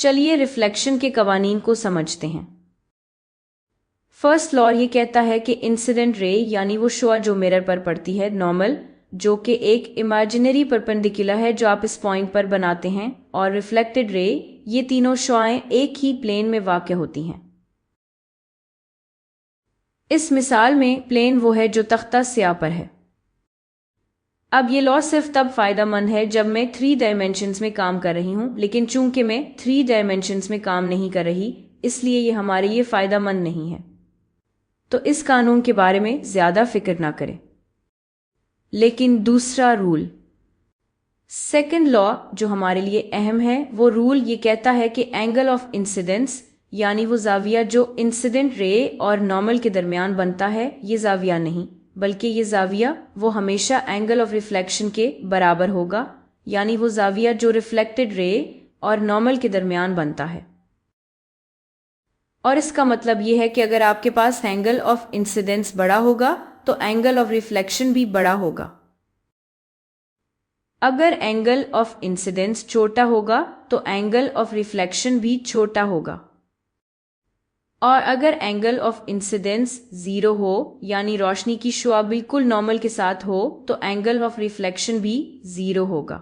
चलिए रिफ्लेक्शन के कवानीन को समझते हैं। फर्स्ट लॉ ये कहता है कि इंसिडेंट रे यानी वो शुआ जो मिरर पर पड़ती है, नॉर्मल जो कि एक इमेजिनरी परपेंडिकुलर है जो आप इस पॉइंट पर बनाते हैं, और रिफ्लेक्टेड रे, ये तीनों शुआएं एक ही प्लेन में वाक़ होती हैं। इस मिसाल में प्लेन वो है जो तख्ता स्याह पर है। अब ये लॉ सिर्फ तब फायदेमंद है जब मैं 3 डायमेंशंस में काम कर रही हूं, लेकिन चूंकि मैं 3 डायमेंशंस में काम नहीं कर रही, इसलिए ये हमारे लिए फायदेमंद नहीं है। तो इस कानून के बारे में ज्यादा फिक्र ना करें। लेकिन दूसरा रूल, सेकंड लॉ, जो हमारे लिए अहम है, वो रूल ये कहता है कि एंगल ऑफ इंसिडेंस यानी वो जाविया जो इंसिडेंट रे और नॉर्मल के दरमियान बनता है, ये जाविया नहीं बल्कि ये जाविया वो हमेशा एंगल ऑफ रिफ्लेक्शन के बराबर होगा, यानी वो जाविया जो रिफ्लेक्टेड रे और नॉर्मल के दरमियान बनता है। और इसका मतलब ये है कि अगर आपके पास एंगल ऑफ इंसिडेंस बड़ा होगा तो एंगल ऑफ रिफ्लेक्शन भी बड़ा होगा। अगर एंगल ऑफ इंसिडेंस छोटा होगा तो एंगल ऑफ रिफ्लेक्शन भी छोटा होगा। और अगर एंगल ऑफ इंसिडेंस 0 हो यानी रोशनी की शुआ बिल्कुल नॉर्मल के साथ हो, तो एंगल ऑफ रिफ्लेक्शन भी 0 होगा।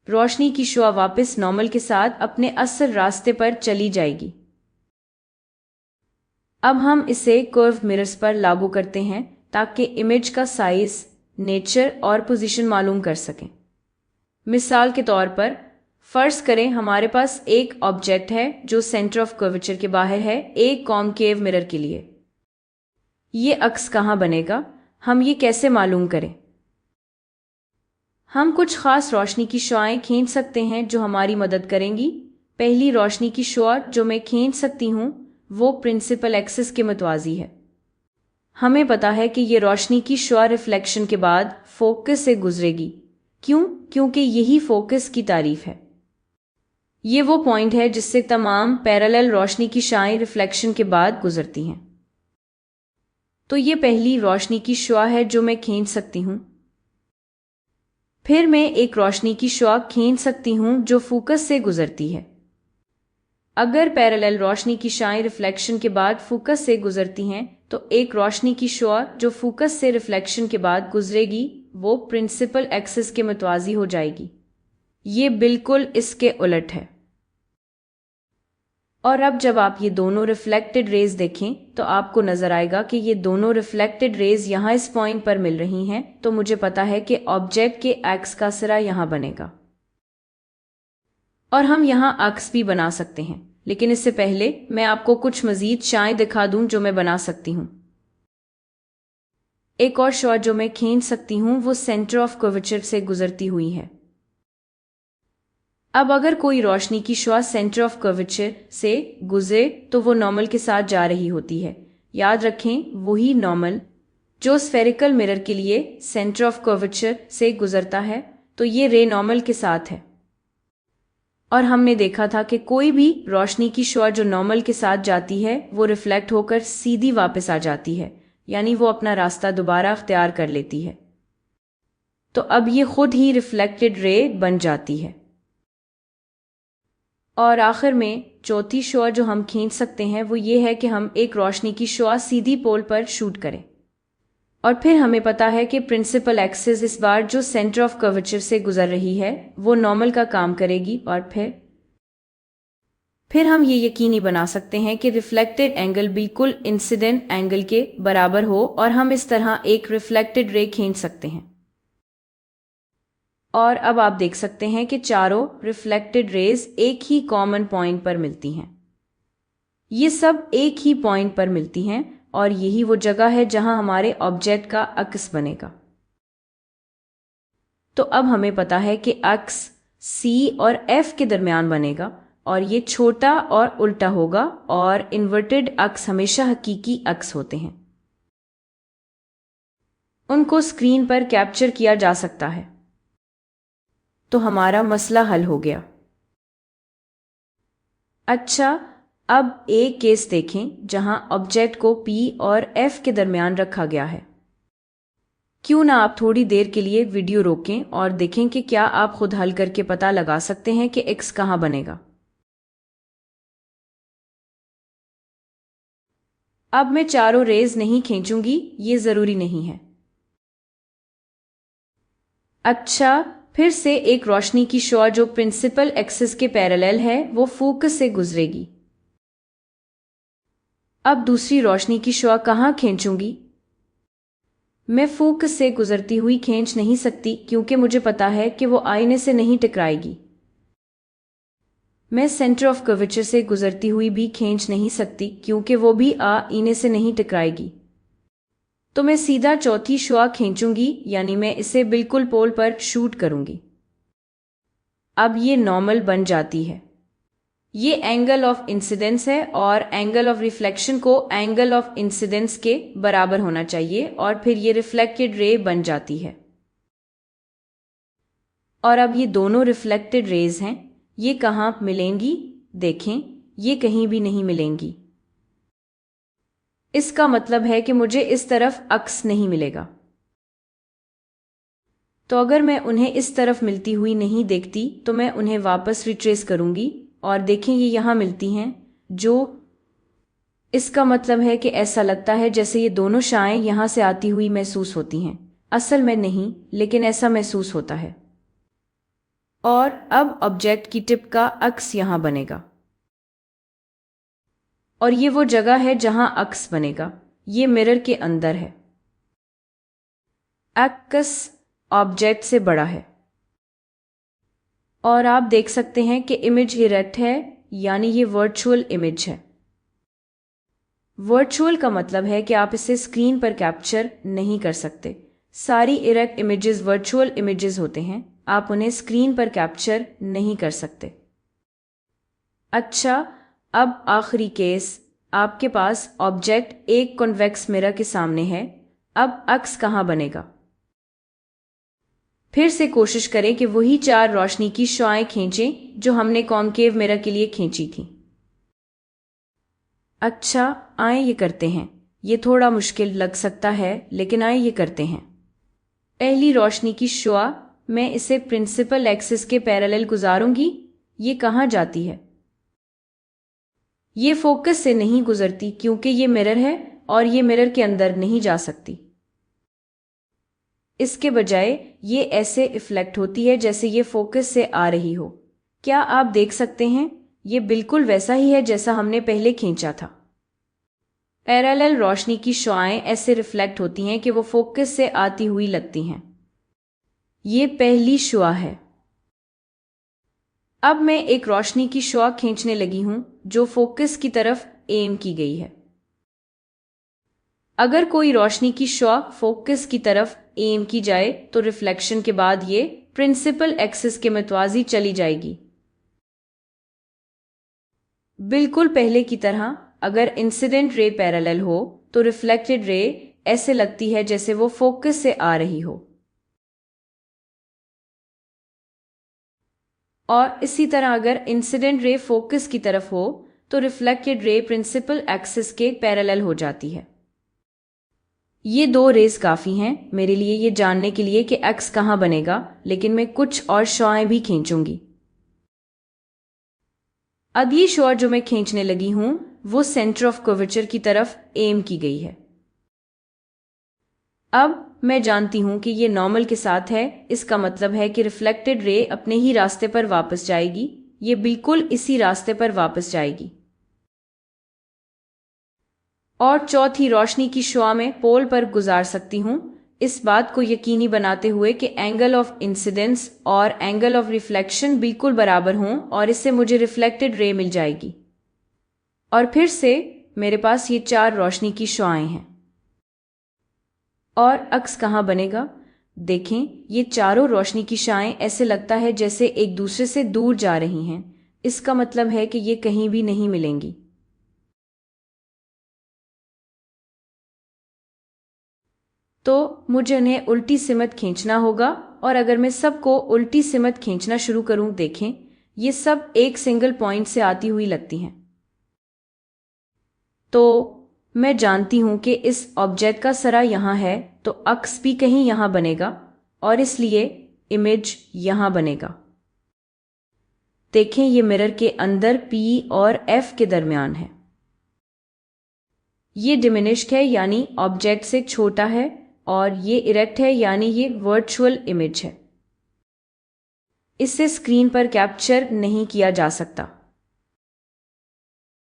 रोशनी की शुआ वापस नॉर्मल के साथ अपने असल रास्ते पर चली जाएगी। अब हम इसे कर्व मिरर्स पर लागू करते हैं ताकि इमेज का साइज, नेचर और पोजीशन मालूम कर सकें। मिसाल के तौर पर फर्ज करें हमारे पास एक ऑब्जेक्ट है जो सेंटर ऑफ कर्वेचर के बाहर है एक कॉनकेव मिरर के लिए। ये अक्स कहाँ बनेगा, हम ये कैसे मालूम करें? हम कुछ खास रोशनी की शुआएं खींच सकते हैं जो हमारी मदद करेंगी। पहली रोशनी की शुआ जो मैं खींच सकती हूँ वो प्रिंसिपल एक्सिस के मुतवाजी है। हमें पता है कि ये रोशनी की शुआ रिफ्लेक्शन के बाद फोकस से गुजरेगी। क्यों? क्योंकि यही फोकस की तारीफ है। ये वो पॉइंट है जिससे तमाम पैरेलल रोशनी की शाएं रिफ्लेक्शन के बाद गुजरती हैं। तो ये पहली रोशनी की शुआ है जो मैं खींच सकती हूँ। फिर मैं एक रोशनी की शुआ खींच सकती हूँ जो फोकस से गुजरती है। अगर पैरेलल रोशनी की शाएं रिफ्लेक्शन के बाद फोकस से गुजरती हैं तो एक रोशनी की शुआ जो फोकस से रिफ्लेक्शन के बाद गुजरेगी वो प्रिंसिपल एक्सिस के मुतवाजी हो जाएगी। ये बिल्कुल इसके उलट है। और अब जब आप ये दोनों रिफ्लेक्टेड रेज देखें तो आपको नजर आएगा कि ये दोनों रिफ्लेक्टेड रेज यहाँ इस पॉइंट पर मिल रही हैं, तो मुझे पता है कि ऑब्जेक्ट के एक्स का सिरा यहाँ बनेगा। और हम यहाँ अक्स भी बना सकते हैं, लेकिन इससे पहले मैं आपको कुछ मजीद शाएं दिखा दूं जो मैं बना सकती हूँ। एक और शुआ जो मैं खींच सकती हूँ वो सेंटर ऑफ कर्वेचर से गुजरती हुई है। अब अगर कोई रोशनी की शुआ सेंटर ऑफ कर्वेचर से गुजरे तो वो नॉर्मल के साथ जा रही होती है। याद रखें, वही नॉर्मल जो स्फेरिकल मिरर के लिए सेंटर ऑफ कर्वेचर से गुजरता है, तो ये रे नॉर्मल के साथ है। और हमने देखा था कि कोई भी रोशनी की शुआ जो नॉर्मल के साथ जाती है वो रिफ्लेक्ट होकर सीधी वापस आ जाती है, यानी वो अपना रास्ता दोबारा अख्तियार कर लेती है। तो अब ये खुद ही रिफ्लेक्टेड रे बन जाती है। और आखिर में चौथी शुआ जो हम खींच सकते हैं वो ये है कि हम एक रोशनी की शुआ सीधी पोल पर शूट करें। और फिर हमें पता है कि प्रिंसिपल एक्सिस इस बार जो सेंटर ऑफ कर्वेचर से गुजर रही है वो नॉर्मल का काम करेगी। और फिर हम ये यकीनी बना सकते हैं कि रिफ्लेक्टेड एंगल बिल्कुल इंसिडेंट एंगल के बराबर हो, और हम इस तरह एक रिफ्लेक्टेड रे खींच सकते हैं। और अब आप देख सकते हैं कि चारों रिफ्लेक्टेड रेज एक ही कॉमन पॉइंट पर मिलती हैं। ये सब एक ही पॉइंट पर मिलती हैं और यही वो जगह है जहां हमारे ऑब्जेक्ट का अक्स बनेगा। तो अब हमें पता है कि अक्स C और F के दरमियान बनेगा, और ये छोटा और उल्टा होगा, और इन्वर्टेड अक्स हमेशा हकीकी अक्स होते हैं। उनको स्क्रीन पर कैप्चर किया जा सकता है। तो हमारा मसला हल हो गया। अच्छा, अब एक केस देखें जहां ऑब्जेक्ट को P और F के दरमियान रखा गया है। क्यों ना आप थोड़ी देर के लिए वीडियो रोकें और देखें कि क्या आप खुद हल करके पता लगा सकते हैं कि x कहाँ बनेगा। अब मैं चारों रेज नहीं खींचूंगी, ये जरूरी नहीं है। अच्छा, फिर से एक रोशनी की शॉ जो प्रिंसिपल एक्सिस के पैरेलल है वो फोकस से गुजरेगी। अब दूसरी रोशनी की शॉ कहाँ खींचूंगी? मैं फोकस से गुजरती हुई खींच नहीं सकती क्योंकि मुझे पता है कि वो आईने से नहीं टकराएगी। मैं सेंटर ऑफ कर्वेचर से गुजरती हुई भी खींच नहीं सकती क्योंकि वो भी आईने से नहीं टकराएगी। तो मैं सीधा चौथी शॉ खींचूंगी, यानी मैं इसे बिल्कुल पोल पर शूट करूंगी। अब ये नॉर्मल बन जाती है। ये एंगल ऑफ इंसिडेंस है और एंगल ऑफ रिफ्लेक्शन को एंगल ऑफ इंसिडेंस के बराबर होना चाहिए और फिर ये रिफ्लेक्टेड रे बन जाती है। और अब ये दोनों रिफ्लेक्टेड रेज हैं, ये कहाँ मिलेंगी? देखें, ये कहीं भी नहीं मिलेंगी। इसका मतलब है कि मुझे इस तरफ अक्स नहीं मिलेगा। तो अगर मैं उन्हें इस तरफ मिलती हुई नहीं देखती तो मैं उन्हें वापस रिट्रेस करूंगी और देखें ये यहाँ मिलती हैं, जो इसका मतलब है कि ऐसा लगता है जैसे ये दोनों शाएं यहाँ से आती हुई महसूस होती हैं। असल में नहीं, लेकिन ऐसा महसूस होता है। और अब ऑब्जेक्ट की टिप का अक्स यहाँ बनेगा और ये वो जगह है जहां अक्स बनेगा। ये मिरर के अंदर है। अक्स ऑब्जेक्ट से बड़ा है और आप देख सकते हैं कि इमेज इरेक्ट है, यानी ये वर्चुअल इमेज है। वर्चुअल का मतलब है कि आप इसे स्क्रीन पर कैप्चर नहीं कर सकते। सारी इरेक्ट इमेजेस वर्चुअल इमेजेस होते हैं, आप उन्हें स्क्रीन पर कैप्चर नहीं कर सकते। अच्छा, अब आखिरी केस, आपके पास ऑब्जेक्ट एक कॉन्वेक्स मिरर के सामने है। अब अक्स कहाँ बनेगा? फिर से कोशिश करें कि वही चार रोशनी की शॉएं खींचें जो हमने कॉनकेव मिरर के लिए खींची थी। अच्छा, आए ये करते हैं। ये थोड़ा मुश्किल लग सकता है, लेकिन आए ये करते हैं। पहली रोशनी की शॉ, मैं इसे प्रिंसिपल एक्सिस के पैरेलल गुजारूंगी। ये कहाँ जाती है? ये फोकस से नहीं गुजरती क्योंकि ये मिरर है और ये मिरर के अंदर नहीं जा सकती। इसके बजाय ये ऐसे रिफ्लेक्ट होती है जैसे ये फोकस से आ रही हो। क्या आप देख सकते हैं? ये बिल्कुल वैसा ही है जैसा हमने पहले खींचा था। पैरेलल रोशनी की शॉएं ऐसे रिफ्लेक्ट होती हैं कि वो फोकस से आती हुई लगती हैं। ये पहली शॉ है। अब मैं एक रोशनी की शॉ खींचने लगी हूं जो फोकस की तरफ एम की गई है। अगर कोई रोशनी की शॉ फोकस की तरफ एम की जाए तो रिफ्लेक्शन के बाद ये प्रिंसिपल एक्सिस के मतवाजी चली जाएगी। बिल्कुल पहले की तरह, अगर इंसिडेंट रे पैरेलल हो तो रिफ्लेक्टेड रे ऐसे लगती है जैसे वो फोकस से आ रही हो। और इसी तरह अगर इंसिडेंट रे फोकस की तरफ हो तो रिफ्लेक्टेड रे प्रिंसिपल एक्सिस के पैरेलल हो जाती है। ये दो रेस काफी हैं मेरे लिए ये जानने के लिए कि एक्स कहाँ बनेगा, लेकिन मैं कुछ और शॉएं भी खींचूंगी। अब ये शॉ जो मैं खींचने लगी हूं वो सेंटर ऑफ कर्वेचर की तरफ एम की गई है। अब मैं जानती हूं कि ये नॉर्मल के साथ है, इसका मतलब है कि रिफ्लेक्टेड रे अपने ही रास्ते पर वापस जाएगी। ये बिल्कुल इसी रास्ते पर वापस जाएगी। और चौथी रोशनी की शॉ में पोल पर गुजार सकती हूं, इस बात को यकीनी बनाते हुए कि एंगल ऑफ इंसिडेंस और एंगल ऑफ रिफ्लेक्शन बिल्कुल बराबर हों और इससे मुझे रिफ्लेक्टेड रे मिल जाएगी। और फिर से मेरे पास ये चार रोशनी की शॉएं हैं। और अक्स कहाँ बनेगा? देखें, ये चारों रोशनी की शॉएं ऐसे लगता है जैसे एक दूसरे से दूर जा रही हैं। इसका मतलब है कि ये कहीं भी नहीं मिलेंगी। तो मुझे उन्हें उल्टी सिमत खींचना होगा और अगर मैं सबको उल्टी सिमत खींचना शुरू करूं, देखें, ये सब एक सिंगल पॉइंट से आती हुई लगती हैं। तो मैं जानती हूं कि इस ऑब्जेक्ट का सरा यहाँ है, तो अक्स भी कहीं यहाँ बनेगा और इसलिए इमेज यहाँ बनेगा। देखें, ये मिरर के अंदर P और F के दरमियान है। ये डिमिनिश्ड है यानी ऑब्जेक्ट से छोटा है, और ये इरेक्ट है यानी ये वर्चुअल इमेज है। इसे स्क्रीन पर कैप्चर नहीं किया जा सकता।